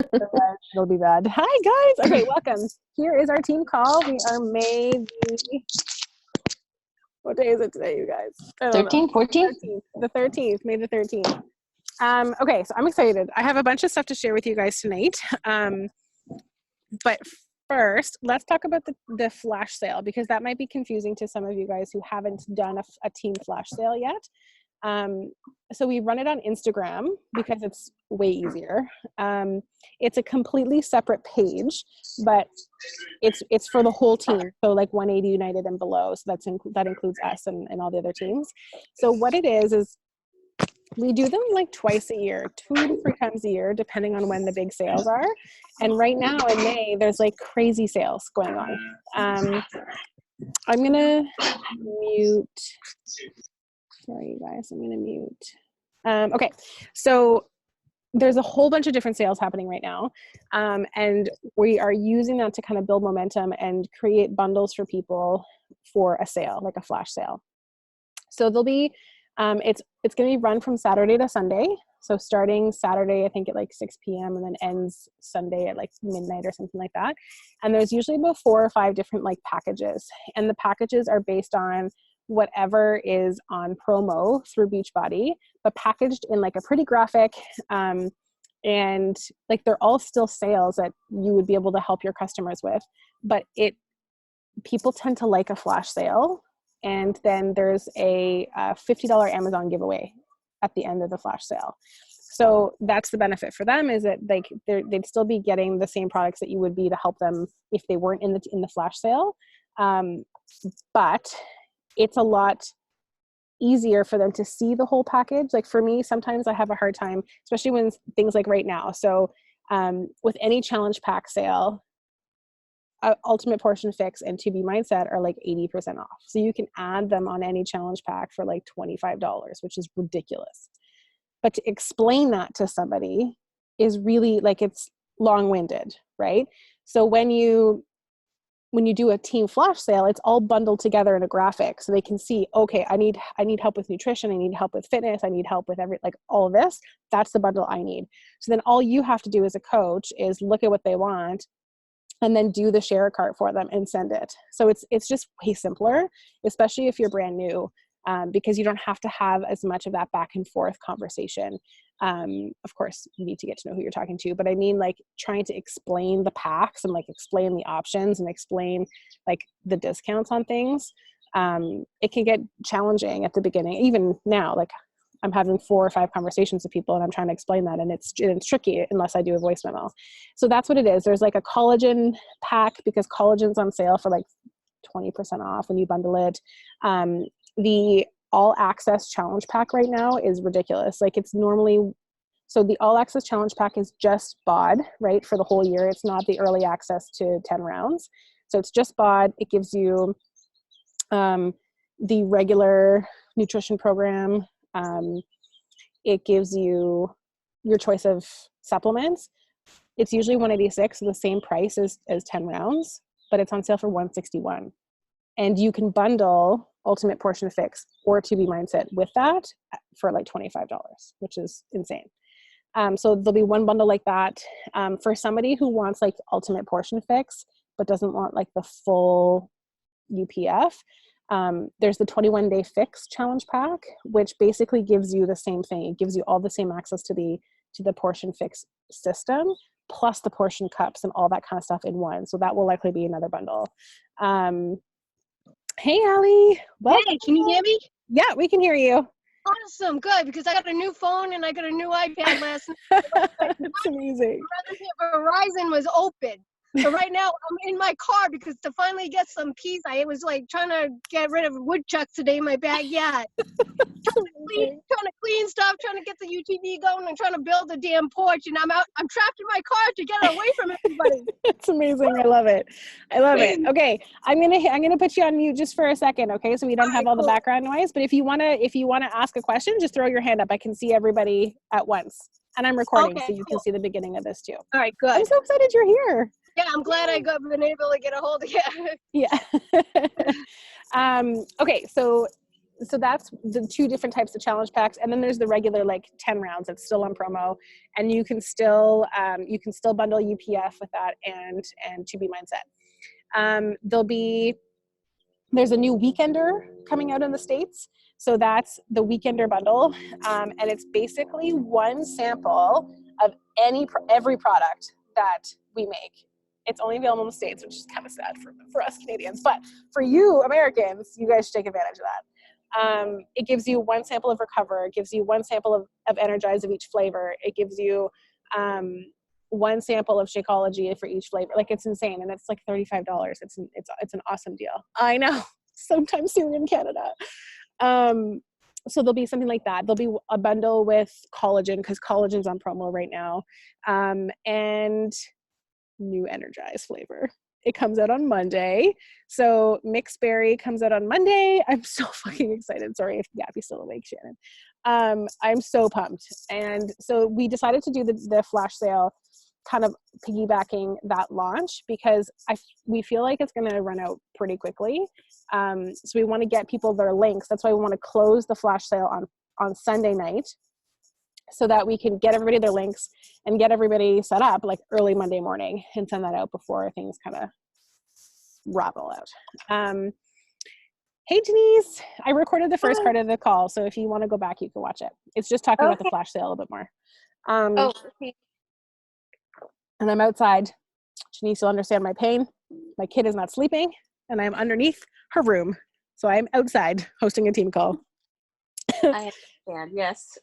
Otherwise, it'll be bad. Hi, guys. Okay, welcome. Here is our team call. We are May the, what day is it today, you guys? I don't know. 13, 14? 13th, the 13th, May the 13th. Okay, so I'm excited. I have a bunch of stuff to share with you guys tonight. But first, let's talk about the flash sale, because that might be confusing to some of you guys who haven't done a team flash sale yet. So we run it on Instagram because it's way easier. It's a completely separate page, but it's for the whole team. So like 180 United and below. So that includes us and all the other teams. So what it is we do them like twice a year, 2 to 3 times a year, depending on when the big sales are. And right now in May, there's like crazy sales going on. I'm gonna mute. Sorry, you guys, I'm gonna mute. Okay, so there's a whole bunch of different sales happening right now. And we are using that to kind of build momentum and create bundles for people for a sale, like a flash sale. So there'll be, it's going to be run from Saturday to Sunday. So starting Saturday, I think at like 6 p.m. and then ends Sunday at like midnight or something like that. And there's usually about 4 or 5 different like packages. And the packages are based on whatever is on promo through Beachbody, but packaged in like a pretty graphic, and like they're all still sales that you would be able to help your customers with, but people tend to like a flash sale. And then there's a $50 Amazon giveaway at the end of the flash sale. So that's the benefit for them, is that they'd still be getting the same products that you would be to help them if they weren't in the flash sale. But it's a lot easier for them to see the whole package. Like for me, sometimes I have a hard time, especially when things like right now. So with any challenge pack sale, Ultimate Portion Fix and To Be Mindset are like 80% off. So you can add them on any challenge pack for like $25, which is ridiculous. But to explain that to somebody is really like, it's long-winded, right? So when you do a team flash sale, it's all bundled together in a graphic so they can see, okay, I need help with nutrition, I need help with fitness, I need help with like all of this. That's the bundle I need. So then all you have to do as a coach is look at what they want and then do the share a cart for them and send it. So it's just way simpler, especially if you're brand new, because you don't have to have as much of that back and forth conversation. Of course, you need to get to know who you're talking to, but I mean like trying to explain the packs and like explain the options and explain like the discounts on things. It can get challenging at the beginning. Even now, like I'm having 4 or 5 conversations with people and I'm trying to explain that, and it's tricky unless I do a voice memo. So that's what it is. There's like a collagen pack because collagen's on sale for like 20% off when you bundle it. The all access challenge pack right now is ridiculous. Like it's normally, so the all access challenge pack is just BOD, right? For the whole year. It's not the early access to 10 rounds. So it's just BOD. It gives you the regular nutrition program. It gives you your choice of supplements. It's usually $186, so the same price as 10 rounds, but it's on sale for $161. And you can bundle Ultimate Portion Fix or To Be Mindset with that for like $25, which is insane. So there'll be one bundle like that. For somebody who wants like Ultimate Portion Fix, but doesn't want like the full UPF, there's the 21-day fix challenge pack, which basically gives you the same thing. It gives you all the same access to the portion fix system, plus the portion cups and all that kind of stuff in one. So that will likely be another bundle. Hey, Allie. Welcome. Hey, can you hear me? Yeah, we can hear you. Awesome, good, because I got a new phone and I got a new iPad last night. That's amazing. Verizon was open. So right now I'm in my car because to finally get some peace, I was like trying to get rid of woodchucks today in my backyard. trying to clean stuff, trying to get the UTV going and trying to build a damn porch, and I'm trapped in my car to get away from everybody. It's amazing. I love it. Okay, I'm gonna put you on mute just for a second, okay? So we don't have all the background noise. But if you wanna ask a question, just throw your hand up. I can see everybody at once. And I'm recording, so you can see the beginning of this too. All right, good. I'm so excited you're here. Yeah, I'm glad I been able to get a hold of you. Yeah. Okay, so so that's the 2 different types of challenge packs, and then there's the regular like 10 rounds that's still on promo, and you can still bundle UPF with that and To Be Mindset. There's a new Weekender coming out in the States, so that's the Weekender bundle, and it's basically one sample of every product that we make. It's only available in the States, which is kind of sad for us Canadians, but for you Americans, you guys should take advantage of that. It gives you one sample of Recover. It gives you one sample of Energize of each flavor. It gives you one sample of Shakeology for each flavor. Like, it's insane, and it's like $35. It's an awesome deal. I know, sometime soon in Canada. So there'll be something like that. There'll be a bundle with collagen, because collagen's on promo right now, and new Energize flavor. It comes out on Monday. So Mixed Berry comes out on Monday. I'm so fucking excited. Sorry if Gabby's still awake, Shannon. I'm so pumped. And so we decided to do the flash sale, kind of piggybacking that launch, because we feel like it's going to run out pretty quickly. So we want to get people their links. That's why we want to close the flash sale on Sunday night, so that we can get everybody their links and get everybody set up like early Monday morning and send that out before things kind of rattle out. Hey Denise, I recorded the first part of the call, so if you want to go back, you can watch it. It's just talking about the flash sale a little bit more. Okay. And I'm outside. Denise will understand my pain. My kid is not sleeping, and I'm underneath her room. So I'm outside hosting a team call. I understand, yes.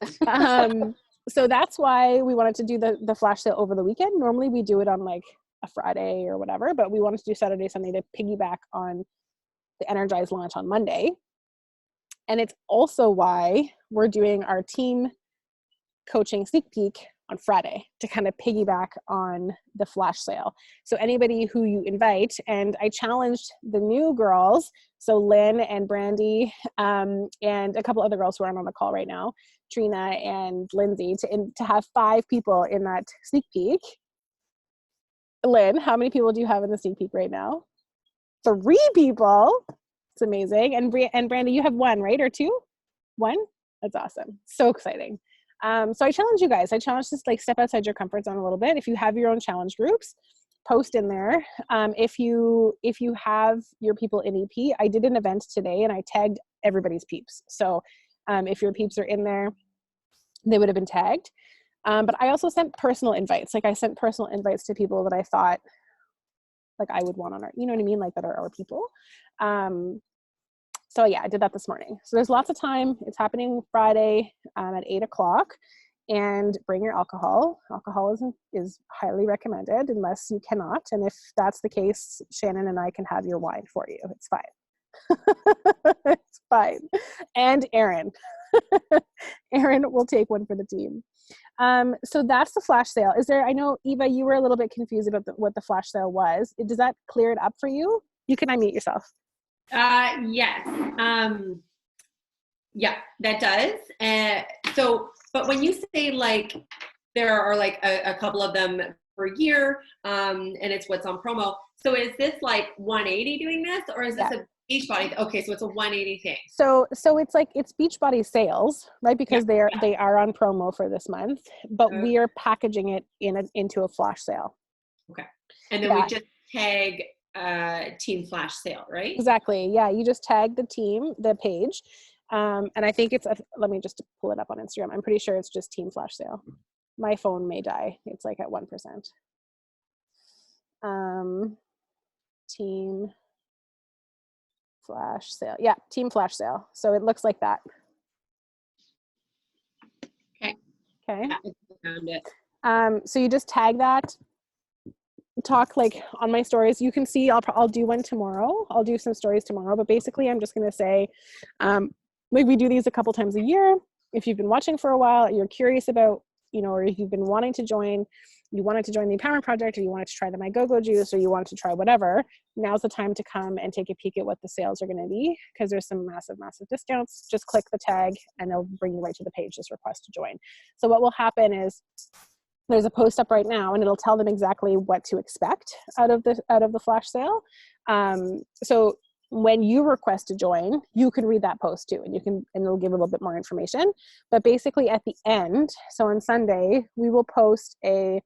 So that's why we wanted to do the flash sale over the weekend. Normally we do it on like a Friday or whatever, but we wanted to do Saturday, Sunday to piggyback on the Energize launch on Monday. And it's also why we're doing our team coaching sneak peek on Friday to kind of piggyback on the flash sale. So anybody who you invite, and I challenged the new girls, so Lynn and Brandy, and a couple other girls who aren't on the call right now, Trina and Lindsay, to have 5 people in that sneak peek. Lynn, how many people do you have in the sneak peek right now? 3 people. It's amazing. And Brandy, you have 1, right? Or 2? 1? That's awesome. So exciting. So I challenge you guys. I challenge this, like, step outside your comfort zone a little bit. If you have your own challenge groups, post in there. If you have your people in EP, I did an event today and I tagged everybody's peeps. So if your peeps are in there, they would have been tagged. But I also sent personal invites. Like, I sent personal invites to people that I thought like I would want on our, you know what I mean? Like, that are our people. So yeah, I did that this morning. So there's lots of time. It's happening Friday at 8:00, and bring your alcohol. Alcoholism is highly recommended unless you cannot. And if that's the case, Shannon and I can have your wine for you. It's fine. It's fine. And Aaron. Aaron will take one for the team. So that's the flash sale. I know, Eva, you were a little bit confused about what the flash sale was. Does that clear it up for you? You can unmute yourself. Yes. Yeah, that does. But when you say like there are like a couple of them per year, and it's what's on promo. So is this like 180 doing this, or is this a Beachbody? Okay, so it's a 180 thing. So it's Beachbody sales, right? Because they are on promo for this month, but we are packaging it into a flash sale. Okay, and then we just tag team flash sale, right? Exactly. Yeah, you just tag the page, and I think it's let me just pull it up on Instagram. I'm pretty sure it's just team flash sale. My phone may die. It's like at 1%. Team flash sale. Yeah, team flash sale. So it looks like that. Okay. Okay. I found it. So you just tag that. Talk like on my stories. You can see I'll do one tomorrow. I'll do some stories tomorrow, but basically I'm just going to say, like, we do these a couple times a year. If you've been watching for a while, you're curious about, or if you've been wanting to join, you wanted to join the Empowerment Project, or you wanted to try the My Go-Go Juice, or you wanted to try whatever, now's the time to come and take a peek at what the sales are going to be, because there's some massive, massive discounts. Just click the tag and it'll bring you right to the page, just request to join. So what will happen is there's a post up right now and it'll tell them exactly what to expect out of the flash sale. So when you request to join, you can read that post too, and it'll give a little bit more information. But basically at the end, so on Sunday, we will post a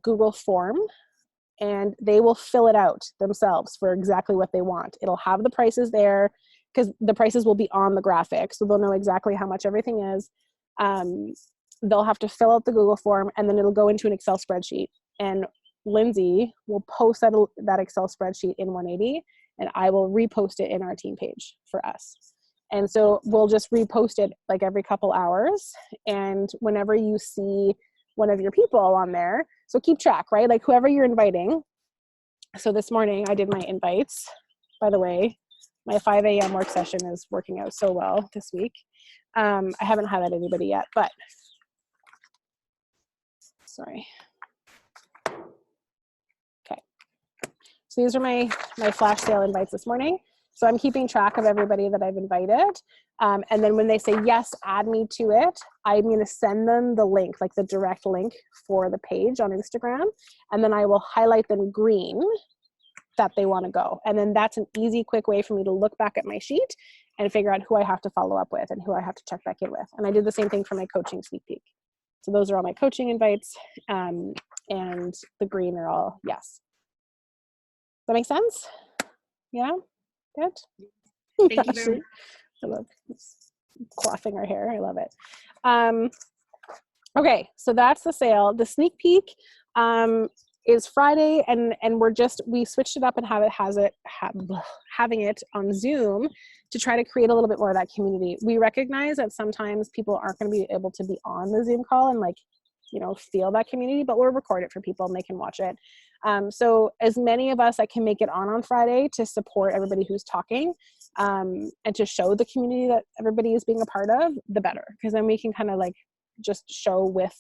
Google form, and they will fill it out themselves for exactly what they want. It'll have the prices there, because the prices will be on the graphic, so they'll know exactly how much everything is. They'll have to fill out the Google form, and then it'll go into an Excel spreadsheet. And Lindsay will post that Excel spreadsheet in 180, and I will repost it in our team page for us. And so we'll just repost it like every couple hours. And whenever you see one of your people on there, so keep track, right? Like whoever you're inviting. So this morning I did my invites. By the way, my 5 a.m. work session is working out so well this week. I haven't highlighted anybody yet, but sorry. Okay. So these are my flash sale invites this morning. So I'm keeping track of everybody that I've invited. And then when they say, yes, add me to it, I'm going to send them the link, like the direct link for the page on Instagram. And then I will highlight them green that they want to go. And then that's an easy, quick way for me to look back at my sheet and figure out who I have to follow up with and who I have to check back in with. And I did the same thing for my coaching sneak peek. So those are all my coaching invites, and the green are all yes. Does that make sense? Yeah? Good? Thank you very much. I love quaffing our hair. I love it. Okay, so that's the sale. The sneak peek is Friday, and we switched it up and having it on Zoom to try to create a little bit more of that community. We recognize that sometimes people aren't going to be able to be on the Zoom call and feel that community, but we'll record it for people and they can watch it. So as many of us that can make it on Friday to support everybody who's talking, and to show the community that everybody is being a part of, the better, because then we can kind of just show with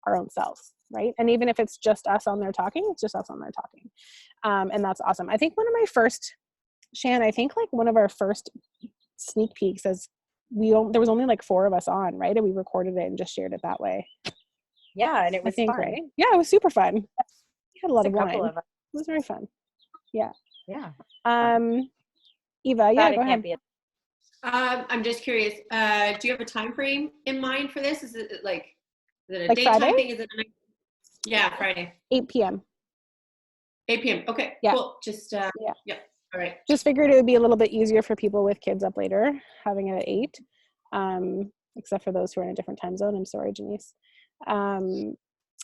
our own selves, right? And even if it's just us on there talking, it's just us on there talking. And that's awesome. I think one of our first sneak peeks is there was only 4 of us on, right? And we recorded it and just shared it that way. Yeah, and it was fun. Right? Yeah, it was super fun. We had a lot of wine. Of it was very fun. Yeah. Yeah. Eva, yeah, go ahead. I'm just curious. Do you have a time frame in mind for this? Is it a daytime Friday? thing? Is it a night? Yeah, Friday. 8 p.m. 8 p.m. Okay, yeah. Cool. Just yeah. All right. Just figured it would be a little bit easier for people with kids up later, having it at 8. Except for those who are in a different time zone. I'm sorry, Janice.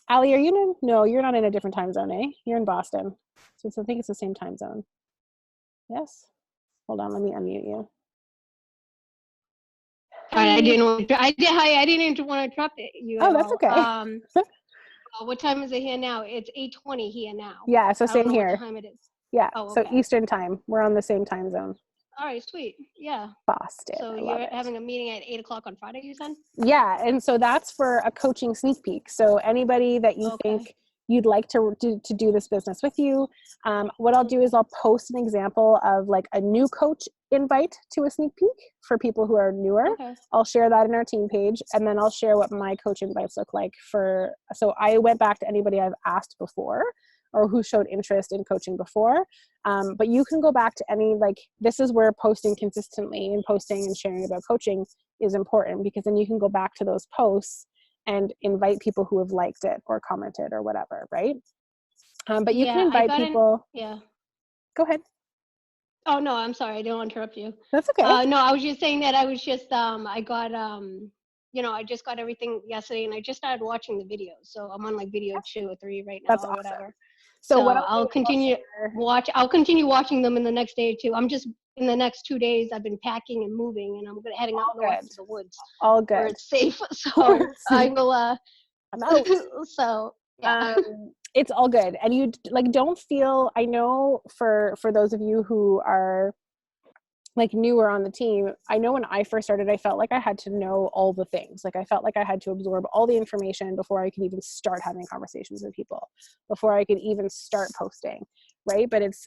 Ali, are you no, you're not in a different time zone, eh? You're in Boston. So I think it's the same time zone. Yes? Hold on, let me unmute you. I didn't want to interrupt you. Oh, that's okay. What time is it here now? It's 8:20 here now. Yeah, so same here. What time it is. Yeah, okay. So Eastern time. We're on the same time zone. All right, sweet. Yeah. Boston. So you're having a meeting at 8 o'clock on Friday, you said? Yeah, and so that's for a coaching sneak peek. So anybody that you think you'd like to do this business with you, what I'll do is I'll post an example of a new coach invite to a sneak peek for people who are newer. Okay. I'll share that in our team page, and then I'll share what my coach invites look like so I went back to anybody I've asked before or who showed interest in coaching before. But you can go back to any, this is where posting consistently and posting and sharing about coaching is important, because then you can go back to those posts and invite people who have liked it or commented or whatever, right? But you can invite people. Go ahead. Oh, no, I'm sorry. I don't interrupt you. That's okay. No, I was just saying that I was just, I got, I just got everything yesterday and I just started watching the videos. So I'm on video 2 or 3 right now. That's or awesome. Whatever. So what I'll continue watching them in the next day or 2. I'm just in the next 2 days. I've been packing and moving, and I'm heading up north to the woods. All good. Where it's safe. So I will. I'm out. So yeah. It's all good, and you don't feel. I know for those of you who are newer on the team, I know when I first started, I felt like I had to know all the things. I felt like I had to absorb all the information before I could even start having conversations with people, before I could even start posting, right? But it's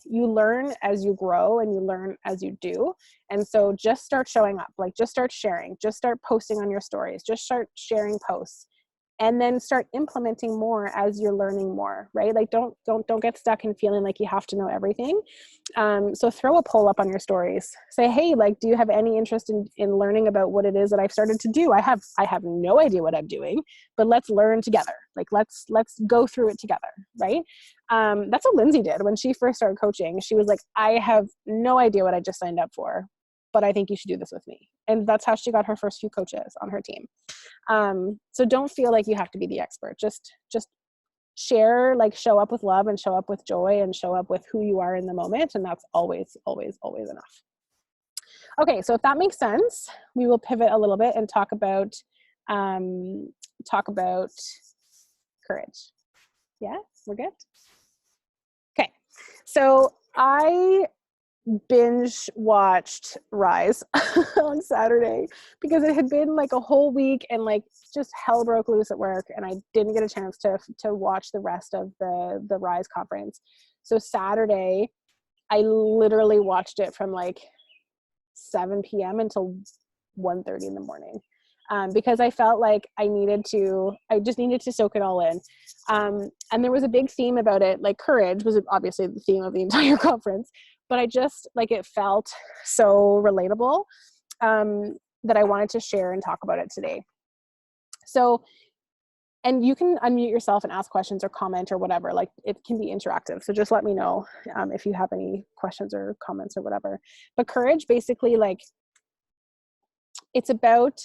you learn as you grow and you learn as you do. And so just start showing up, just start sharing, just start posting on your stories, just start sharing posts. and then start implementing more as you're learning more, right? Like don't get stuck in feeling like you have to know everything. So throw a poll up on your stories. Say, hey, like, do you have any interest in learning about what it is that I've started to do? I have no idea what I'm doing, but let's learn together. Like, let's go through it together, right? That's what Lindsay did when she first started coaching. She was like, I have no idea what I just signed up for, but I think you should do this with me. And that's how she got her first few coaches on her team. So don't feel like you have to be the expert. Just share, like show up with love and show up with joy and show up with who you are in the moment. And that's always, always, always enough. Okay. So if that makes sense, we will pivot a little bit and talk about courage. Yeah, we're good. Okay. So I binge watched Rise on Saturday because it had been like a whole week and like just hell broke loose at work, and I didn't get a chance to watch the rest of the Rise conference. So Saturday I literally watched it from like 7 p.m. until 1:30 in the morning. Because I felt like I just needed to soak it all in. And there was a big theme about it, like courage was obviously the theme of the entire conference, but I just, like, it felt so relatable that I wanted to share and talk about it today. So, and you can unmute yourself and ask questions or comment or whatever, like it can be interactive. So just let me know if you have any questions or comments or whatever. But courage, basically, like, it's about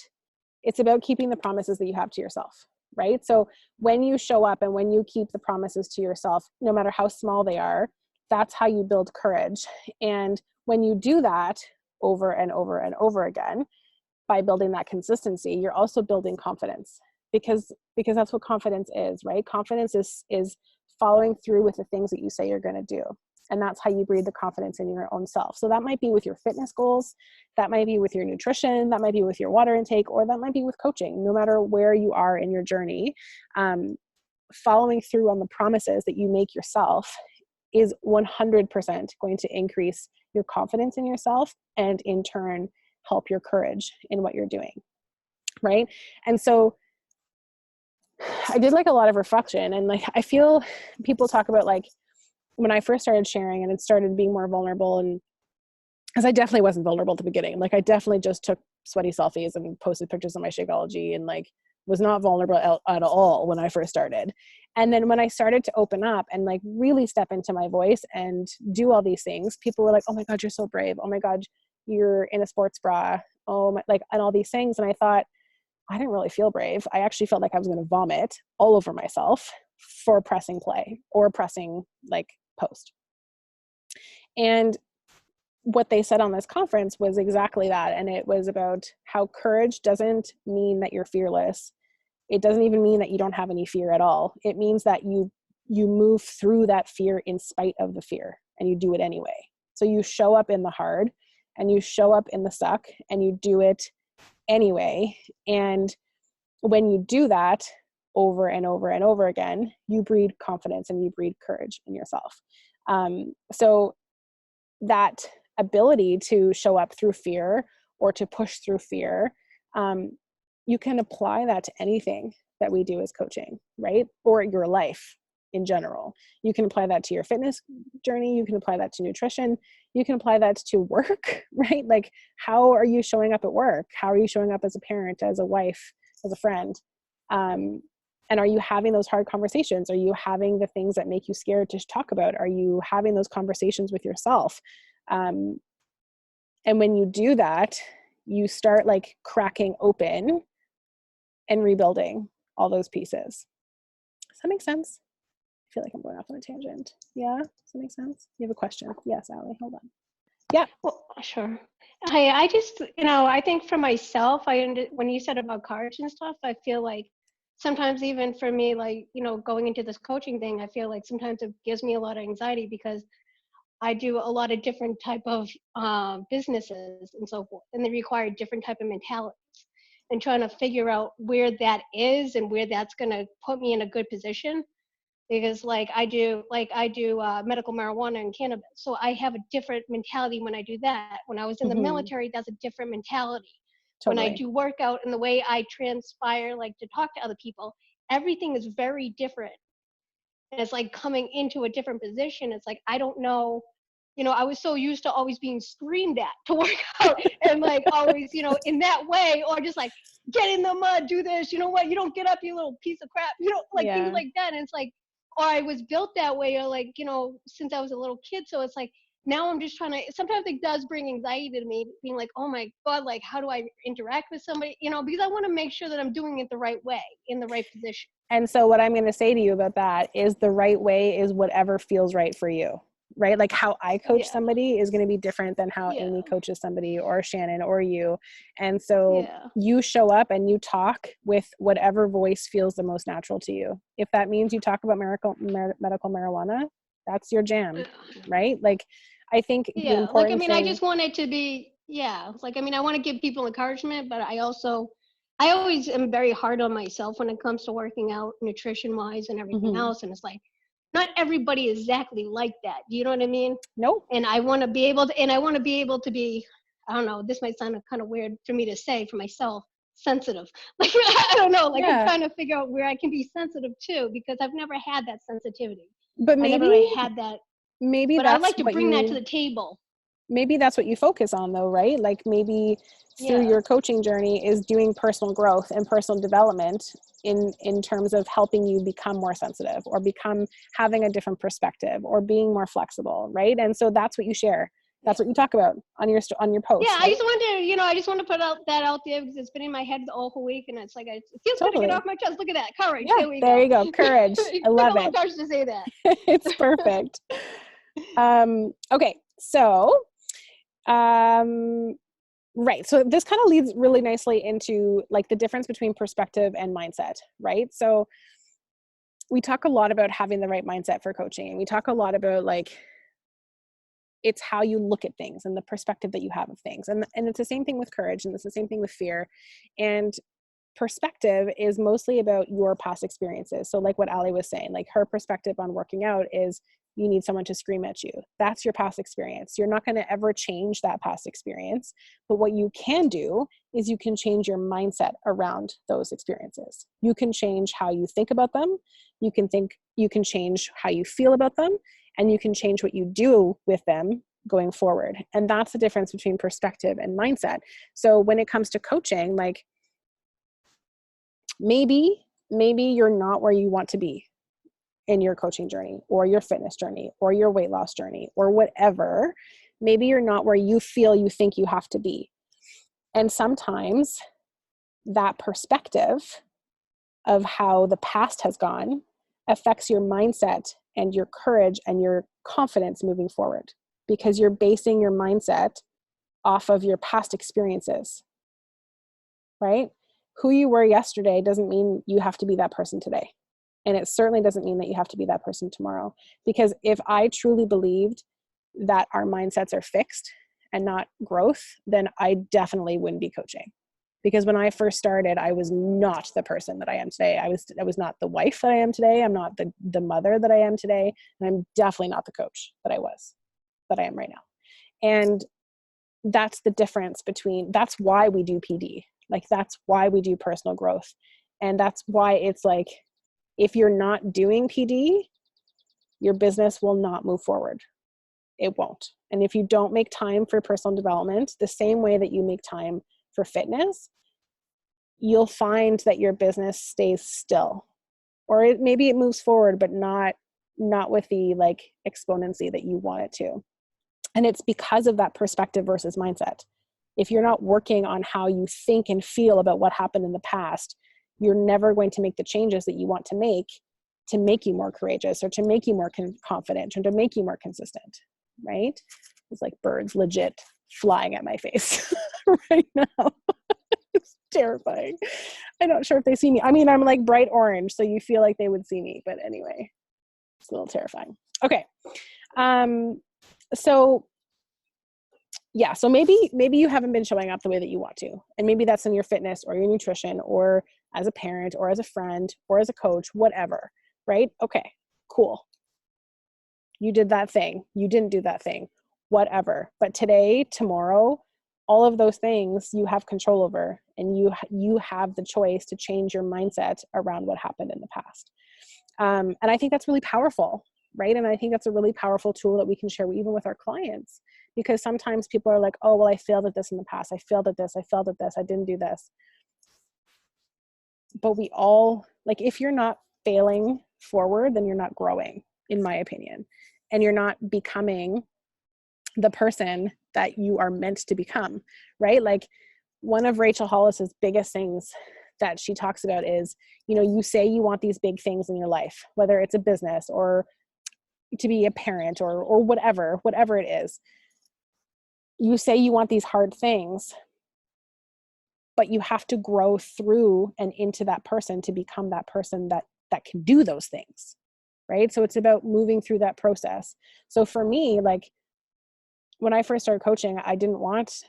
keeping the promises that you have to yourself, right? So when you show up and when you keep the promises to yourself, no matter how small they are, that's how you build courage. And when you do that over and over and over again, by building that consistency, you're also building confidence, because that's what confidence is, right? Confidence is following through with the things that you say you're going to do. And that's how you breed the confidence in your own self. So that might be with your fitness goals, that might be with your nutrition, that might be with your water intake, or that might be with coaching. No matter where you are in your journey, following through on the promises that you make yourself is 100% going to increase your confidence in yourself and in turn help your courage in what you're doing, right? And so I did like a lot of reflection, and like I feel people talk about, like, when I first started sharing and it started being more vulnerable, and because I definitely wasn't vulnerable at the beginning, like I definitely just took sweaty selfies and posted pictures of my Shakeology and like was not vulnerable at all when I first started. And then when I started to open up and like really step into my voice and do all these things, people were like, oh my God, you're so brave. Oh my God, you're in a sports bra. Oh my, like, and all these things. And I thought, I didn't really feel brave. I actually felt like I was going to vomit all over myself for pressing play or pressing like post. And what they said on this conference was exactly that. And it was about how courage doesn't mean that you're fearless. It doesn't even mean that you don't have any fear at all. It means that you move through that fear in spite of the fear, and you do it anyway. So you show up in the hard and you show up in the suck and you do it anyway. And when you do that over and over and over again, you breed confidence and you breed courage in yourself. So that ability to show up through fear or to push through fear, you can apply that to anything that we do as coaching, right? Or your life in general. You can apply that to your fitness journey. You can apply that to nutrition. You can apply that to work, right? Like, how are you showing up at work? How are you showing up as a parent, as a wife, as a friend? And are you having those hard conversations? Are you having the things that make you scared to talk about? Are you having those conversations with yourself? And when you do that, you start like cracking open and rebuilding all those pieces. Does that make sense? I feel like I'm going off on a tangent. Yeah? Does that make sense? You have a question? Yes, Allie, hold on. Yeah. Well, sure. I just, I think for myself, when you said about courage and stuff, I feel like sometimes even for me, like, going into this coaching thing, I feel like sometimes it gives me a lot of anxiety because I do a lot of different type of businesses and so forth, and they require different type of mentalities. And trying to figure out where that is and where that's going to put me in a good position, because like I do medical marijuana and cannabis, so I have a different mentality when I do that. When I was in the military, that's a different mentality. Totally. When I do workout and the way I transpire, like to talk to other people, everything is very different. And it's like coming into a different position. It's like, I don't know, I was so used to always being screamed at to work out and like always, in that way, or just like get in the mud, do this, you know what, you don't get up, you little piece of crap, like Yeah. things like that. And it's like, or I was built that way, or like, since I was a little kid. So it's like, now I'm just trying to, sometimes it does bring anxiety to me, being like, oh my God, like, how do I interact with somebody, because I want to make sure that I'm doing it the right way, in the right position. And so what I'm going to say to you about that is the right way is whatever feels right for you, right? Like how I coach somebody is going to be different than how Amy coaches somebody, or Shannon, or you. And so you show up and you talk with whatever voice feels the most natural to you. If that means you talk about medical marijuana, that's your jam, right? Like, I think the important thing, I just want it to be, like, I want to give people encouragement, but I always am very hard on myself when it comes to working out, nutrition wise and everything else. And it's like, not everybody is exactly like that. Do you know what I mean? Nope. And I want to be able to, be, I don't know, this might sound kind of weird for me to say for myself, sensitive. Like, I don't know, like I'm trying to figure out where I can be sensitive too, because I've never had that sensitivity. But maybe I never really had that. Maybe but that's I'd like to bring that to the table. Maybe that's what you focus on though, right? Like maybe through your coaching journey is doing personal growth and personal development in terms of helping you become more sensitive, or having a different perspective, or being more flexible, right? And so that's what you share. That's what you talk about on your post. Yeah, right? I just want to put that out there, because it's been in my head the whole week, and it's like, it feels good to get off my chest. Look at that, courage. Yeah, there you go, courage. I love it. Courage to say that. It's perfect. Okay, so right, so this kind of leads really nicely into like the difference between perspective and mindset, right? So we talk a lot about having the right mindset for coaching, and we talk a lot about like it's how you look at things and the perspective that you have of things, and it's the same thing with courage, and it's the same thing with fear. And perspective is mostly about your past experiences. So like what Ali was saying, like her perspective on working out is you need someone to scream at you. That's your past experience. You're not going to ever change that past experience. But what you can do is you can change your mindset around those experiences. You can change how you think about them. You can change how you feel about them, and you can change what you do with them going forward. And that's the difference between perspective and mindset. So when it comes to coaching, like maybe you're not where you want to be in your coaching journey, or your fitness journey, or your weight loss journey, or whatever. Maybe you're not where you think you have to be. And sometimes that perspective of how the past has gone affects your mindset and your courage and your confidence moving forward, because you're basing your mindset off of your past experiences, right? Who you were yesterday doesn't mean you have to be that person today. And it certainly doesn't mean that you have to be that person tomorrow. Because if I truly believed that our mindsets are fixed and not growth, then I definitely wouldn't be coaching. Because when I first started, I was not the person that I am today. I was not the wife that I am today. I'm not the mother that I am today. And I'm definitely not the coach that I am right now. And that's the difference that's why we do PD. Like, that's why we do personal growth. And that's why it's like, if you're not doing PD, your business will not move forward. It won't. And if you don't make time for personal development, the same way that you make time for fitness, you'll find that your business stays still, or maybe it moves forward, but not with the like exponency that you want it to. And it's because of that perspective versus mindset. If you're not working on how you think and feel about what happened in the past, you're never going to make the changes that you want to make you more courageous, or to make you more confident, or to make you more consistent, right? It's like birds legit flying at my face right now. It's terrifying. I'm not sure if they see me. I mean, I'm like bright orange, so you feel like they would see me, but anyway, it's a little terrifying. Okay. So yeah, so maybe you haven't been showing up the way that you want to. And maybe that's in your fitness, or your nutrition, or as a parent, or as a friend, or as a coach, whatever, right? Okay, cool. You did that thing. You didn't do that thing, whatever. But today, tomorrow, all of those things you have control over, and you have the choice to change your mindset around what happened in the past. And I think that's really powerful, right? And I think that's a really powerful tool that we can share even with our clients, because sometimes people are like, oh, well, I failed at this in the past. I failed at this. I failed at this. I didn't do this. But we all, like, if you're not failing forward, then you're not growing, in my opinion. And you're not becoming the person that you are meant to become, right? Like, one of Rachel Hollis's biggest things that she talks about is, you know, you say you want these big things in your life, whether it's a business or to be a parent or whatever it is. You say you want these hard things, but you have to grow through and into that person to become that person that can do those things, right? So it's about moving through that process. So for me, like, when I first started coaching, I didn't want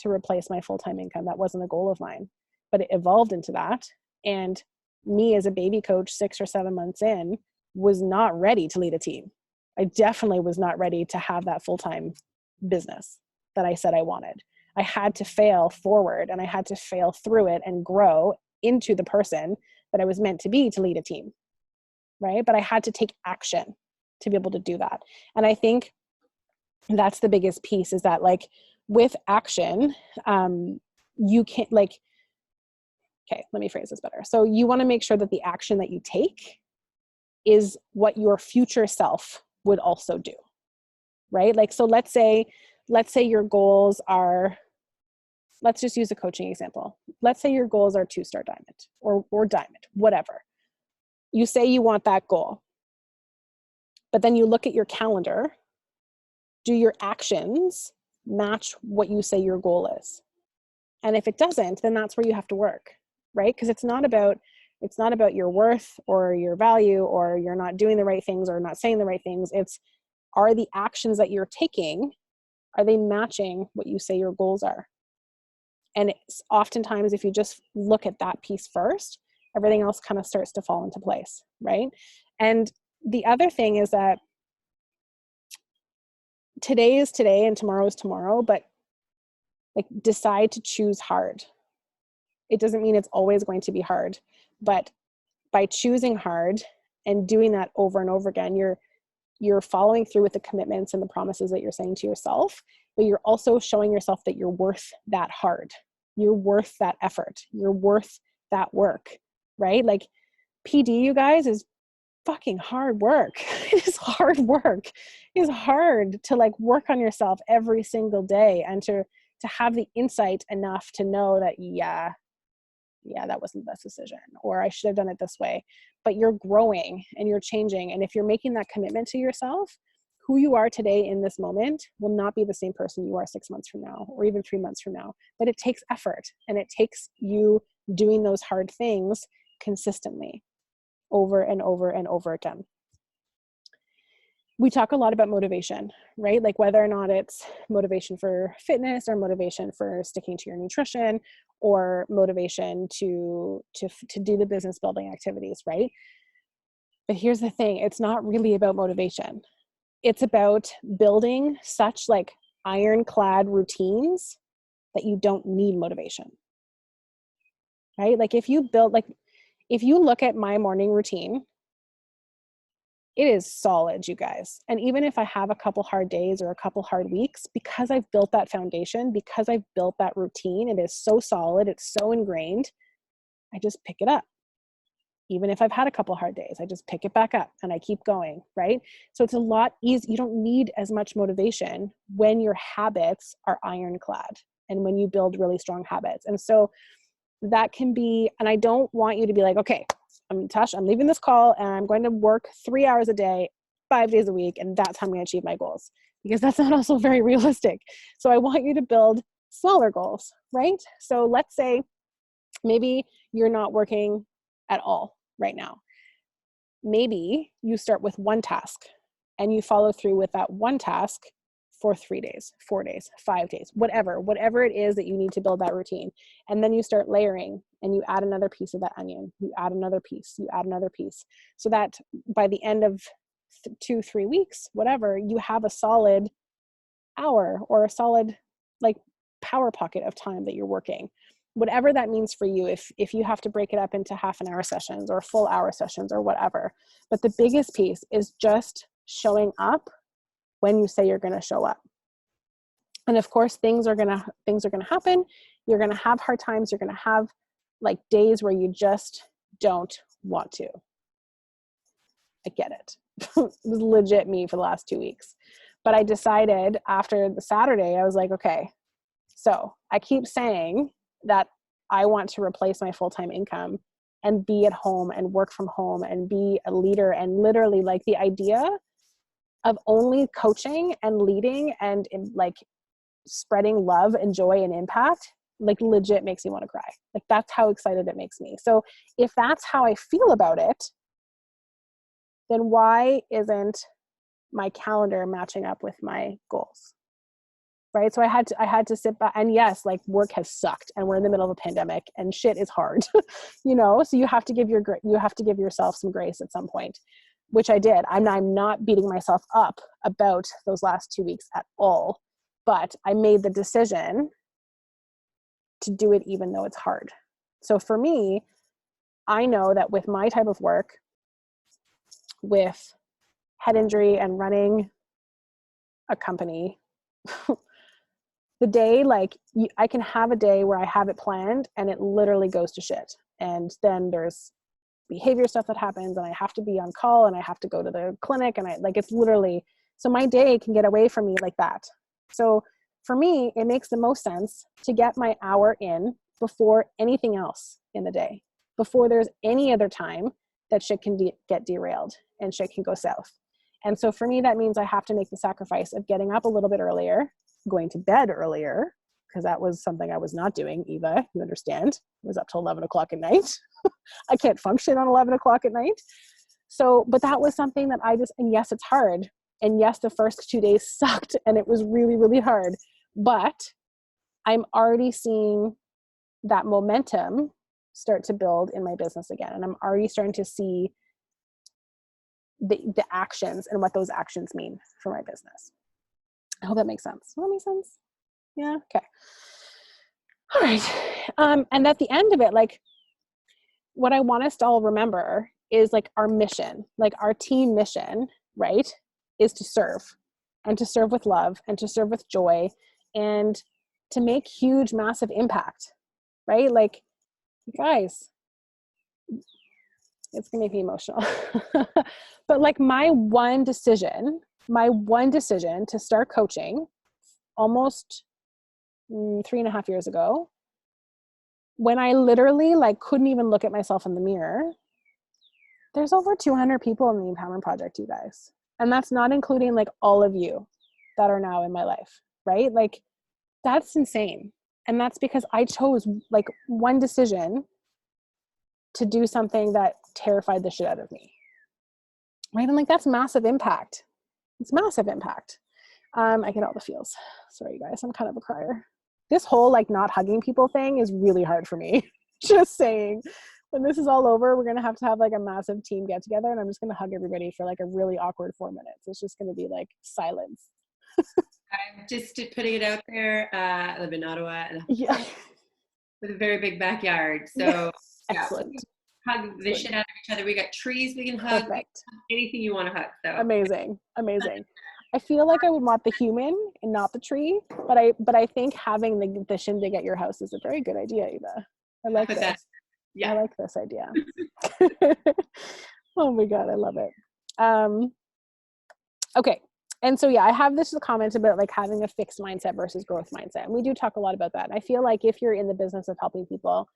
to replace my full-time income. That wasn't a goal of mine, but it evolved into that. And me as a baby coach, 6 or 7 months in, was not ready to lead a team. I definitely was not ready to have that full-time business that I said I wanted. I had to fail forward, and I had to fail through it and grow into the person that I was meant to be to lead a team, right? But I had to take action to be able to do that. And I think that's the biggest piece, is that, like, with action, you can't, like, okay, let me phrase this better. So you want to make sure that the action that you take is what your future self would also do, right? Like, so let's say your goals are, let's just use a coaching example. Let's say your goals are 2-star diamond or diamond, whatever. You say you want that goal, but then you look at your calendar. Do your actions match what you say your goal is? And if it doesn't, then that's where you have to work, right? Because it's not about your worth or your value, or you're not doing the right things or not saying the right things. It's, are the actions that you're taking, are they matching what you say your goals are? And it's oftentimes, if you just look at that piece first, everything else kind of starts to fall into place, right? And the other thing is that today is today and tomorrow is tomorrow, but, like, decide to choose hard. It doesn't mean it's always going to be hard, but by choosing hard and doing that over and over again, you're following through with the commitments and the promises that you're saying to yourself, but you're also showing yourself that you're worth that hard. You're worth that effort. You're worth that work, right? Like, PD, you guys, is fucking hard work. It is hard work. It is hard to, like, work on yourself every single day, and to have the insight enough to know that, yeah, that wasn't the best decision, or I should have done it this way. But you're growing and you're changing. And if you're making that commitment to yourself, who you are today in this moment will not be the same person you are 6 months from now, or even 3 months from now. But it takes effort, and it takes you doing those hard things consistently over and over and over again. We talk a lot about motivation, right? Like, whether or not it's motivation for fitness, or motivation for sticking to your nutrition, or motivation to do the business building activities, right? But here's the thing, it's not really about motivation. It's about building such, like, ironclad routines that you don't need motivation, right? Like, if you look at my morning routine, it is solid, you guys. And even if I have a couple hard days or a couple hard weeks, because I've built that foundation, because I've built that routine, it is so solid, it's so ingrained, I just pick it up. Even if I've had a couple hard days, I just pick it back up and I keep going, right? So it's a lot easier. You don't need as much motivation when your habits are ironclad and when you build really strong habits. And so that can be, and I don't want you to be like, okay, Tash, I'm leaving this call and I'm going to work 3 hours a day, 5 days a week, and that's how I'm going to achieve my goals, because that's not also very realistic. So I want you to build smaller goals, right? So let's say maybe you're not working at all right now. Maybe you start with one task and you follow through with that one task for 3 days, 4 days, 5 days, whatever it is that you need to build that routine. And then you start layering and you add another piece of that onion, you add another piece, you add another piece, so that by the end of 2-3 weeks, whatever, you have a solid hour or a solid, like, power pocket of time that you're working, whatever that means for you, if you have to break it up into half an hour sessions or full hour sessions or whatever. But the biggest piece is just showing up when you say you're going to show up. And of course, things are going to happen. You're going to have hard times. You're going to have like days where you just don't want to. I get it. It was legit me for the last 2 weeks. But I decided after the Saturday, I was like, okay, so I keep saying that I want to replace my full-time income and be at home and work from home and be a leader, and literally like the idea of only coaching and leading and like spreading love and joy and impact, like legit makes me want to cry. Like that's how excited it makes me. So if that's how I feel about it, then why isn't my calendar matching up with my goals? Right? So I had to sit back, and yes, like work has sucked and we're in the middle of a pandemic and shit is hard, you know? So you have to give yourself some grace at some point, which I did. I'm not beating myself up about those last 2 weeks at all, but I made the decision to do it even though it's hard. So for me, I know that with my type of work, with head injury and running a company, the day, like I can have a day where I have it planned and it literally goes to shit. And then there's behavior stuff that happens and I have to be on call and I have to go to the clinic and it's literally, so my day can get away from me like that. So for me, it makes the most sense to get my hour in before anything else in the day, before there's any other time that shit can get derailed and shit can go south. And so for me, that means I have to make the sacrifice of getting up a little bit earlier, going to bed earlier, because that was something I was not doing, Eva, you understand. I was up till 11 o'clock at night. I can't function on 11 o'clock at night. So, but that was something that and yes, it's hard. And yes, the first 2 days sucked and it was really, really hard. But I'm already seeing that momentum start to build in my business again. And I'm already starting to see the actions and what those actions mean for my business. I hope that makes sense. Does that make sense? Yeah. Okay. All right. And at the end of it, like what I want us to all remember is like our mission, like our team mission, right, is to serve and to serve with love and to serve with joy and to make huge, massive impact, right? Like, you guys, it's gonna make me emotional. But like my one decision to start coaching almost 3.5 years ago, when I literally like couldn't even look at myself in the mirror, there's over 200 people in the Empowerment Project, you guys. And that's not including like all of you that are now in my life, right? Like that's insane. And that's because I chose like one decision to do something that terrified the shit out of me, right? And like, that's massive impact. It's massive impact. I get all the feels. Sorry guys, I'm kind of a crier. This whole like not hugging people thing is really hard for me. Just saying, when this is all over, we're going to have like a massive team get together and I'm just going to hug everybody for like a really awkward 4 minutes. It's just going to be like silence. I'm just putting it out there. I live in Ottawa and Yeah. with a very big backyard. So Excellent. Hug the shit out of each other. We got trees we can hug. Perfect. Anything you want to hug. So Amazing. I feel like I would want the human and not the tree, but I think having the shindig at your house is a very good idea, Eva. I like this. Yeah. I like this idea. Oh my God, I love it. Okay. And so, yeah, I have this comment about like having a fixed mindset versus growth mindset. And we do talk a lot about that. And I feel like if you're in the business of helping people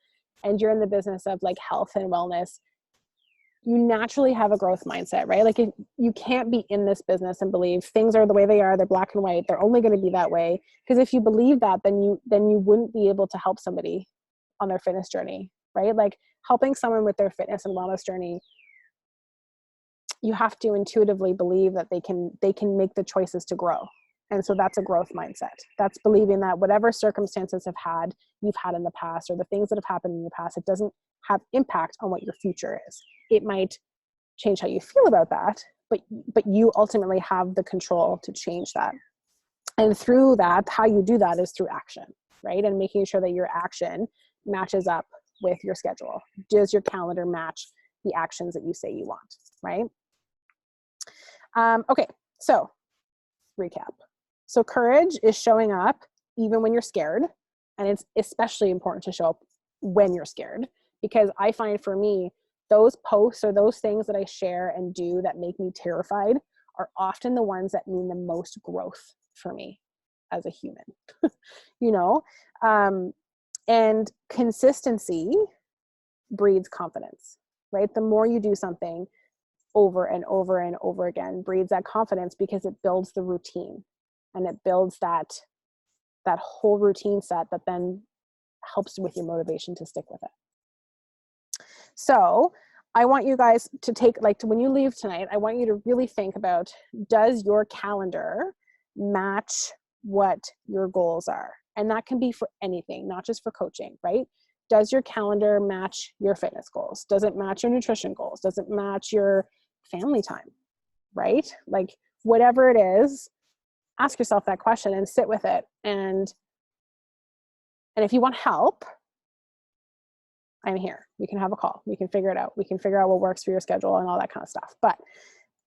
and you're in the business of like health and wellness, you naturally have a growth mindset, right? Like you can't be in this business and believe things are the way they are, they're black and white, they're only going to be that way. Because if you believe that, then you wouldn't be able to help somebody on their fitness journey, right? Like helping someone with their fitness and wellness journey, you have to intuitively believe that they can make the choices to grow. And so that's a growth mindset. That's believing that whatever circumstances you've had in the past, or the things that have happened in your past, it doesn't have impact on what your future is. It might change how you feel about that, but you ultimately have the control to change that. And through that, how you do that is through action. right? And making sure that your action matches up with your schedule. Does your calendar match the actions that you say you want, right? Okay, so recap. So courage is showing up even when you're scared. And it's especially important to show up when you're scared, because I find for me, those posts or those things that I share and do that make me terrified are often the ones that mean the most growth for me as a human, you know? And consistency breeds confidence, right? The more you do something over and over and over again breeds that confidence, because it builds the routine and it builds that whole routine set that then helps with your motivation to stick with it. So I want you guys to take, like, when you leave tonight, I want you to really think about, does your calendar match what your goals are? And that can be for anything, not just for coaching, right? Does your calendar match your fitness goals? Does it match your nutrition goals? Does it match your family time, right? Like, whatever it is, ask yourself that question and sit with it. And if you want help, I'm here. We can have a call. We can figure it out. We can figure out what works for your schedule and all that kind of stuff. But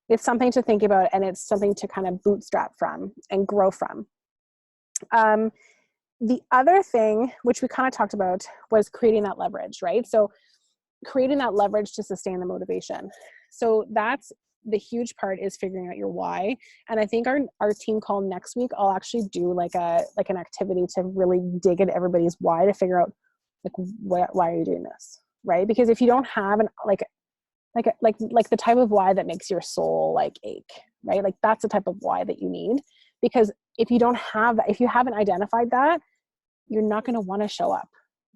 it's something to think about, and it's something to kind of bootstrap from and grow from. The other thing, which we kind of talked about, was creating that leverage, right? So creating that leverage to sustain the motivation. So that's the huge part, is figuring out your why. And I think our team call next week, I'll actually do like an activity to really dig into everybody's why, to figure out, like, why are you doing this, right? Because if you don't have like the type of why that makes your soul like ache, right? Like, that's the type of why that you need. Because if you don't have that, if you haven't identified that, you're not going to want to show up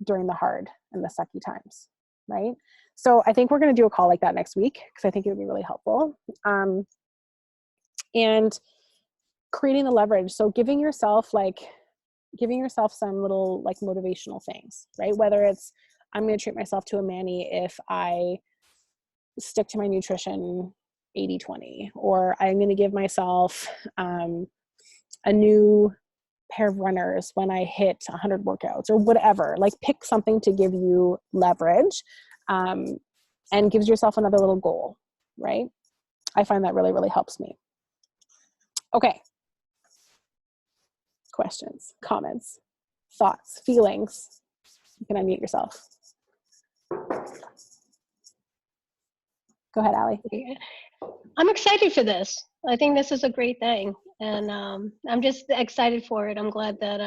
during the hard and the sucky times, right? So I think we're going to do a call like that next week, because I think it would be really helpful. And creating the leverage. So giving yourself some little like motivational things, right? Whether it's, I'm going to treat myself to a mani if I stick to my nutrition 80-20, or I'm going to give myself a new pair of runners when I hit 100 workouts, or whatever. Like, pick something to give you leverage, and gives yourself another little goal, right? I find that really, really helps me. Okay. Questions, comments, thoughts, feelings. You can unmute yourself. Go ahead, Allie. I'm excited for this. I think this is a great thing. And I'm just excited for it. I'm glad that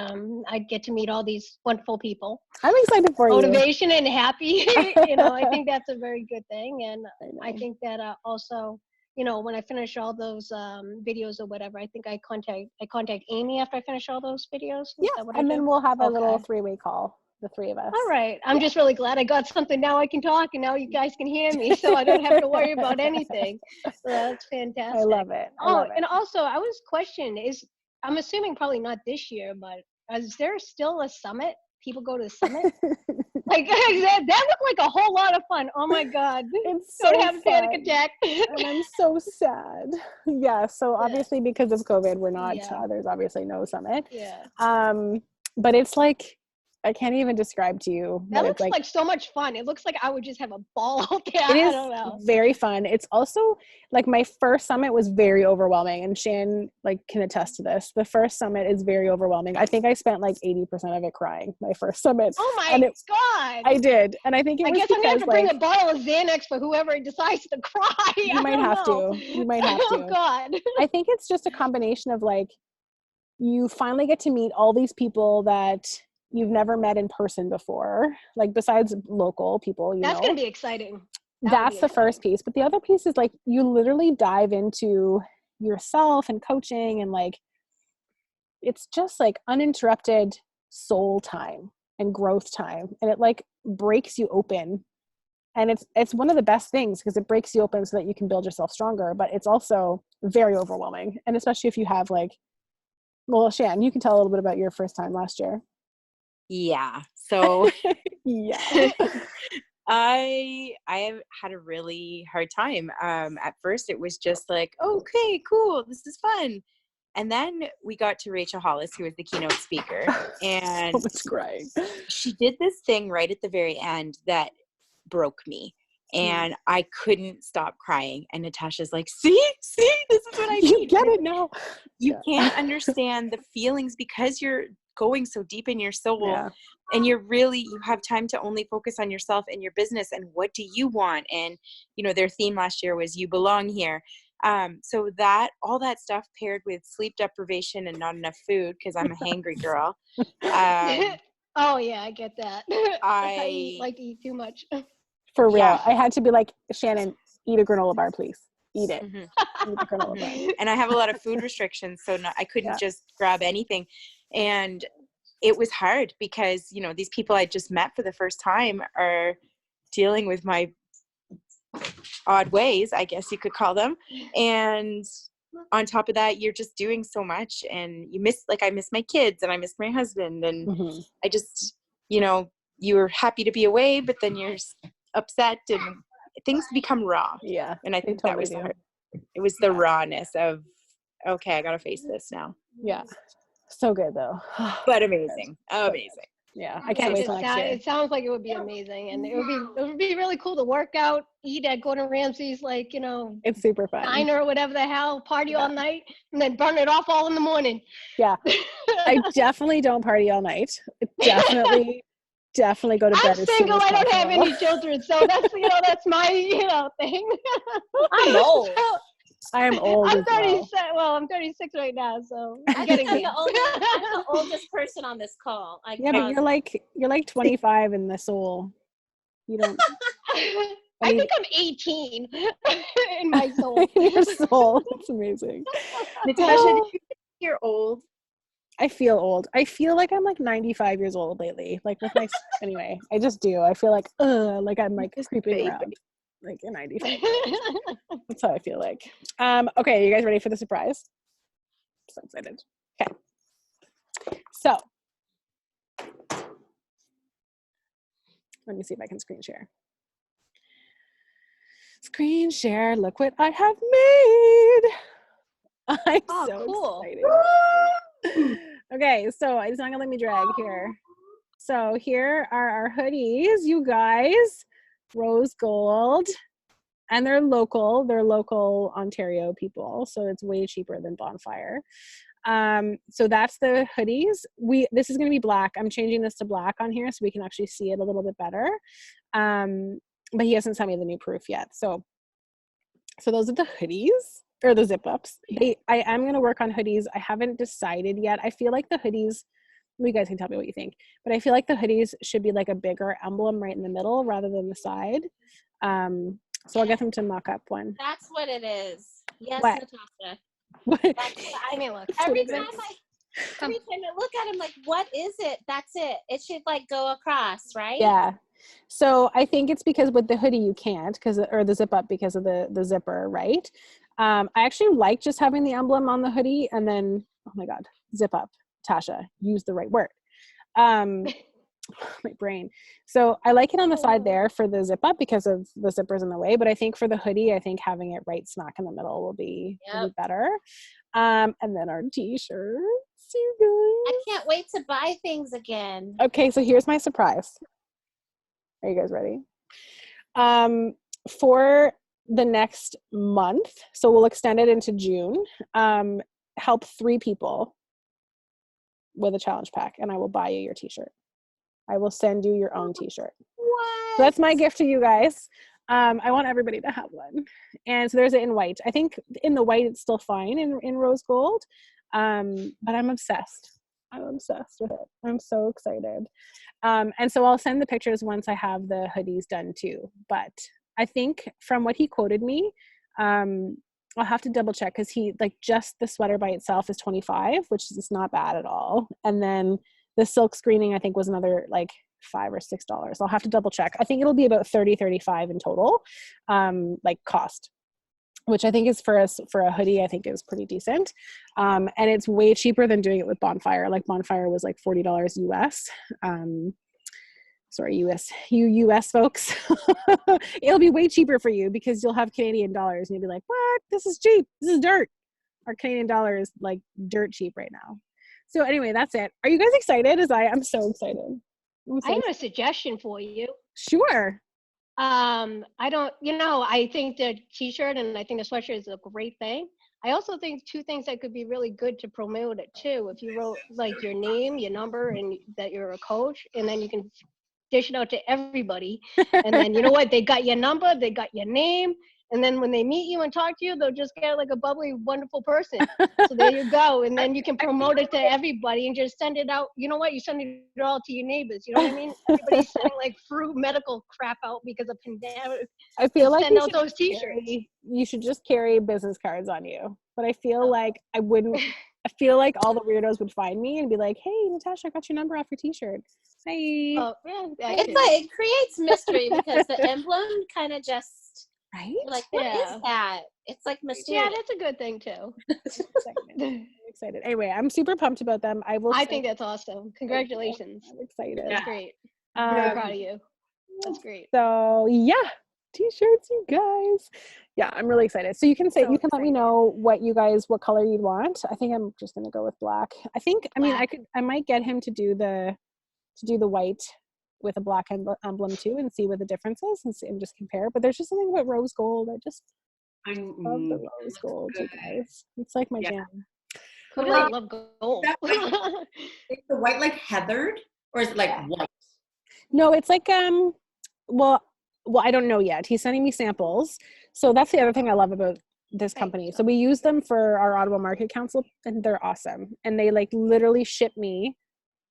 I get to meet all these wonderful people. I'm excited for Motivation and happy. I think that's a very good thing. And I think that also, when I finish all those videos or whatever, I think I contact Amy after I finish all those videos. Yeah, and then we'll have a little three-way call, the three of us. All right. I'm just really glad I got something. Now I can talk, and now you guys can hear me, so I don't have to worry about anything. So that's fantastic. I love it. And also I was questioning, I'm assuming probably not this year, but is there still a summit? People go to the summit? Like, that looked like a whole lot of fun. Oh my God. It's so don't have a panic attack. And I'm so sad. Yeah. So obviously, because of COVID, we're not, there's obviously no summit. Yeah. But it's like, I can't even describe to you. That looks like so much fun. It looks like I would just have a ball out there. It is I don't know. very fun. It's also like, my first summit was very overwhelming, and Shan can attest to this. The first summit is very overwhelming. I think I spent like 80% of it crying, my first summit. Oh my God. I did. And I think I guess I'm gonna have to bring a bottle of Xanax for whoever decides to cry. You might have to. Oh God. I think it's just a combination of you finally get to meet all these people that you've never met in person before, besides local people, That's going to be exciting. That's the first piece. But the other piece is you literally dive into yourself and coaching, and it's just uninterrupted soul time and growth time. And it breaks you open. And it's one of the best things, because it breaks you open so that you can build yourself stronger, but it's also very overwhelming. And especially if you have well, Shan, you can tell a little bit about your first time last year. Yeah. So yeah. I have had a really hard time. At first it was just okay, cool, this is fun. And then we got to Rachel Hollis, who was the keynote speaker. And So much crying. she did this thing right at the very end that broke me. And I couldn't stop crying. And Natasha's like, see, this is what I You mean. get it now. You can't understand the feelings because you're going so deep in your soul. Yeah. And you have time to only focus on yourself and your business and what do you want. And, you know, their theme last year was you belong here. So that all that stuff paired with sleep deprivation and not enough food, because I'm a hangry girl. Oh yeah, I get that. I like to eat too much. For real. Yeah. I had to be like, Shannon, eat a granola bar, please. Eat it. Mhm. Eat the granola bar. And I have a lot of food restrictions, so I couldn't just grab anything. And it was hard because, you know, these people I just met for the first time are dealing with my odd ways, I guess you could call them. And on top of that, you're just doing so much, and I miss my kids and I miss my husband. And Mhm. I just, you know, you're happy to be away, but then you're upset and things become raw. Yeah. And I think that totally was do. hard. It was the rawness of, okay, I got to face this now. Yeah. So good though. But amazing. Amazing. Yeah. I can't wait till next year. It sounds like it would be amazing, and it would be really cool to work out, eat at Gordon Ramsay's, like, you know, It's super fun. diner or whatever the hell, party all night, and then burn it off all in the morning. Yeah. I definitely don't party all night. Definitely go to bed. I'm single. I don't have possible. any children, so that's, you know, that's my, you know, thing. I'm old. I am old. I'm as well. 36. Well, I'm 36 right now, so I I'm think getting I'm there. the oldest person on this call. Yeah, but you're like 25 in the soul. You don't. I think I'm 18 in my soul. In your soul. It's amazing. Natasha, do you think you're old? I feel old. I feel like I'm like 95 years old lately. Like with my anyway, I just do. I feel like I'm like creeping around like a 95. That's how I feel like. Okay, you guys ready for the surprise? I'm so excited. Okay. So let me see if I can screen share. Screen share. Look what I have made. I'm so cool. excited. Okay, so it's not gonna let me drag here. So here are our hoodies, you guys. Rose gold. And they're local Ontario people, so it's way cheaper than Bonfire. So that's the hoodies. This is gonna be black. I'm changing this to black on here so we can actually see it a little bit better. But he hasn't sent me the new proof yet. So those are the hoodies. Or the zip ups. I am going to work on hoodies. I haven't decided yet. I feel like the hoodies, you guys can tell me what you think, but I feel like the hoodies should be like a bigger emblem right in the middle rather than the side. So I'll get them to mock up one. That's what it is. Yes, What? Natasha. What? That's what I mean, look, every what it time I look at him, like, what is it? That's it. It should like go across, right? Yeah. So I think it's because with the hoodie you can't, or the zip up because of the zipper, right? I actually like just having the emblem on the hoodie and then, oh my God, zip up. Tasha, use the right word. My brain. So I like it on the side there for the zip up because of the zippers in the way, but I think for the hoodie, I think having it right smack in the middle will be better. And then our t-shirts, you guys. I can't wait to buy things again. Okay, so here's my surprise. Are you guys ready? For the next month, so we'll extend it into June, help 3 people with a challenge pack, and I will buy you your t-shirt. I will send you your own t-shirt. What? So that's my gift to you guys. I want everybody to have one. And so there's it in white. I think in the white it's still fine in rose gold, but I'm obsessed. I'm obsessed with it. I'm so excited. And so I'll send the pictures once I have the hoodies done too. But I think from what he quoted me, I'll have to double check because he like just the sweater by itself is $25, which is not bad at all. And then the silk screening I think was another like $5 or $6. I'll have to double check. I think it'll be about $30-35 in total, like cost, which I think is for a hoodie, I think is pretty decent. And it's way cheaper than doing it with Bonfire. Like Bonfire was like $40 US. Sorry, you US folks. It'll be way cheaper for you because you'll have Canadian dollars and you'll be like, what? This is cheap. This is dirt. our Canadian dollar is like dirt cheap right now. So anyway, that's it. Are you guys excited? I'm so excited. I have a suggestion for you. Sure. I think the t-shirt and I think the sweatshirt is a great thing. I also think two things that could be really good to promote it too. If you wrote like your name, your number, and that you're a coach, and then you can dish it out to everybody. And then you know what? They got your number, they got your name, and then when they meet you and talk to you, they'll just get like a bubbly, wonderful person. So there you go. And then you can promote it to everybody and just send it out. You know what? You send it all to your neighbors. You know what I mean? Everybody's sending like fruit medical crap out because of pandemic. I feel like Send out those t-shirts. you should just carry business cards on you. But I feel like I wouldn't. I feel like all the weirdos would find me and be like, "Hey, Natasha, I got your number off your t-shirt." Hey. Oh, yeah, It's like, it creates mystery because the emblem kind of just, Right? like, what is that? It's like mysterious. yeah, that's a good thing too. I'm excited. Anyway, I'm super pumped about them. I think that's awesome. Congratulations. I'm excited. That's great. I'm really Um, proud of you. That's great. So yeah, t-shirts, you guys. Yeah, I'm really excited. So you can say, So you can let me know what color you'd want. I think I'm just gonna go with black. I might get him to do the white with a black emblem too, and see what the difference is, and just compare. But there's just something about rose gold. I just love the rose gold, you guys. It's like my jam. Who doesn't love gold? Is the white like heathered, or is it like white? No, it's like well, I don't know yet. He's sending me samples. So that's the other thing I love about this company. So we use them for our Ottawa Market Council, and they're awesome. And they like literally ship me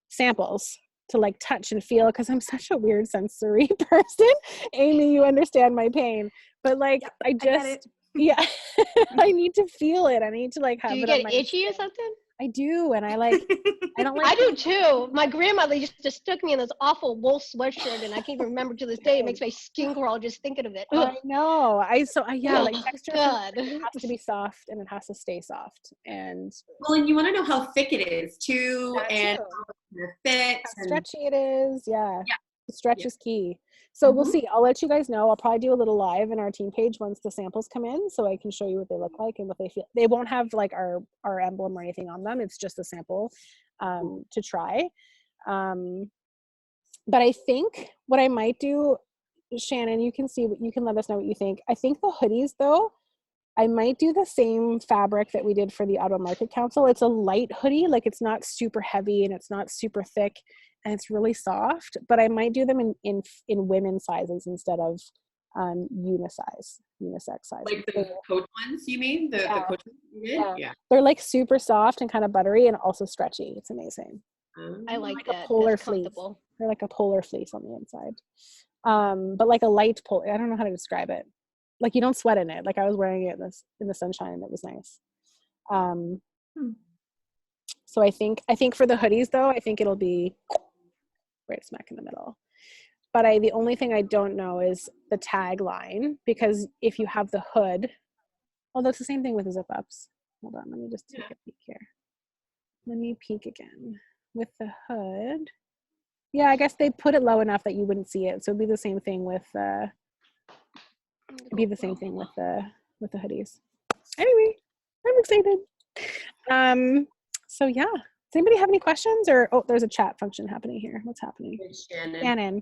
samples to like touch and feel, because I'm such a weird sensory person. Amy, you understand my pain. But like I yeah, I need to feel it. I need to like have Do you it get on my itchy or something? I do, and I don't like I do too. My grandmother used to stuck me in this awful wool sweatshirt, and I can't even remember to this day. It makes my skin crawl just thinking of it. I know. Like texture God. it has to be soft, and it has to stay soft. And Well, and you want to know how thick it is too, That and too. how it fits. how stretchy it is. Yeah. Yeah. The stretch is key. So we'll Mhm. see. I'll let you guys know. I'll probably do a little live in our team page once the samples come in, so I can show you what they look like and what they feel. They won't have like our emblem or anything on them. It's just a sample to try. But I think what I might do, Shannon, you can let us know what you think. I think the hoodies though, I might do the same fabric that we did for the Ottawa Market Council. It's a light hoodie, like it's not super heavy and it's not super thick, and it's really soft. But I might do them in women's sizes instead of unisex sizes. Like the coach ones, you mean? The coach ones you did? Yeah. They're like super soft and kind of buttery and also stretchy. It's amazing. I like a that. polar That's fleece. comfortable. They're like a polar fleece on the inside. But like a light polar. I don't know how to describe it. Like you don't sweat in it. Like I was wearing it in the sunshine and it was nice. So I think for the hoodies though, I think it'll be right smack in the middle. But the only thing I don't know is the tagline, because if you have the hood, although it's the same thing with the zip ups. Hold on, let me just take a peek here. Let me peek again. With the hood, yeah, I guess they put it low enough that you wouldn't see it. So it'd be the same thing with the hoodies. Anyway, I'm excited. So yeah. Does anybody have any questions? Or there's a chat function happening here. What's happening? Shannon.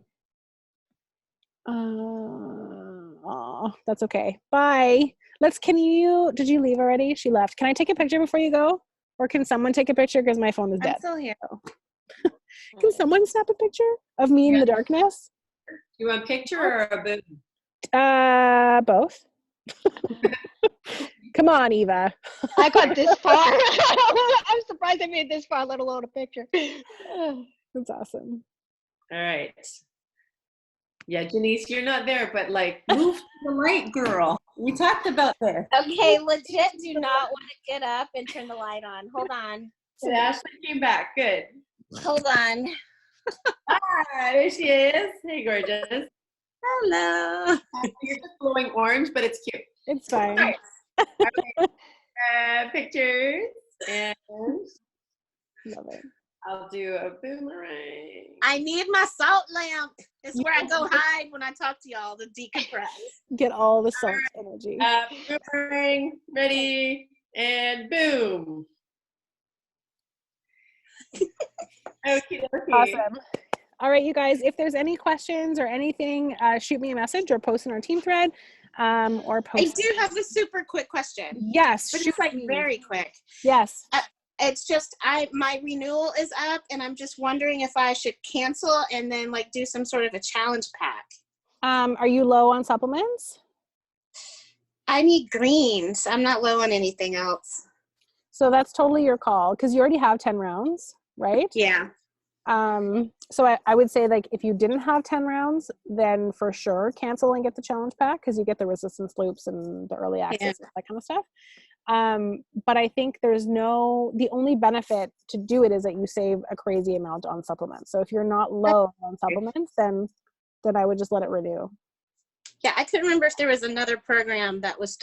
That's okay. Bye. Did you leave already? She left. Can I take a picture before you go? Or can someone take a picture because my phone is dead? I'm still here. Can someone snap a picture of me in the darkness? You want a picture or a boom? Both. Come on, Eva. I got this far. I'm surprised I made this far, let alone a picture. That's awesome. All right. Yeah, Janice, you're not there, but like, move to the light, girl. We talked about this. Okay, legit do not want to get up and turn the light on. Hold on. So Ashley came back. Good. Hold on. Hi, there she is. Hey, gorgeous. Hello. You're just glowing orange, but it's cute. It's fine. All right. Pictures. And Love it. I'll do a boomerang. I need my salt lamp. It's where I go hide when I talk to y'all to decompress. Get all the salt energy. Boomerang. Ready. And boom. Okay. Awesome. All right, you guys, if there's any questions or anything, shoot me a message or post in our team thread, or I post. do have a super quick question, Yes, but shoot it's like me. very quick. Yes. It's just my renewal is up, and I'm just wondering if I should cancel and then like do some sort of a challenge pack. Are you low on supplements? I need greens. I'm not low on anything else. So that's totally your call because you already have 10 rounds, right? Yeah. So I would say like if you didn't have 10 rounds, then for sure cancel and get the challenge pack because you get the resistance loops and the early access and that kind of stuff. But I think the only benefit to do it is that you save a crazy amount on supplements. So if you're not low on supplements, then I would just let it renew. Yeah, I couldn't remember if there was another program that was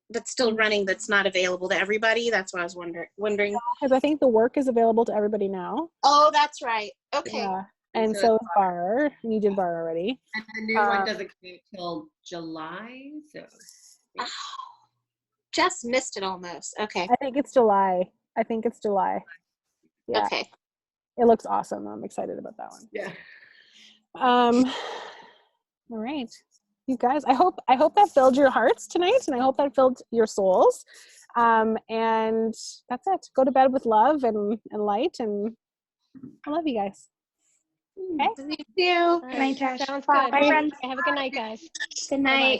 that's still running that's not available to everybody. That's what I was wondering. Because I think the work is available to everybody now. Oh, that's right. Okay. Yeah. And so is Bar. You did Bar already. And the new one doesn't come out till July. So Oh, just missed it almost. Okay. I think it's July. Yeah. Okay. It looks awesome. I'm excited about that one. yeah. All right. You guys, I hope that filled your hearts tonight, and I hope that filled your souls. And that's it. Go to bed with love and light, and I love you guys. Okay. Thank you. All right, Night, Josh. sounds Bye, good. friends. Have a good night, guys. Good night.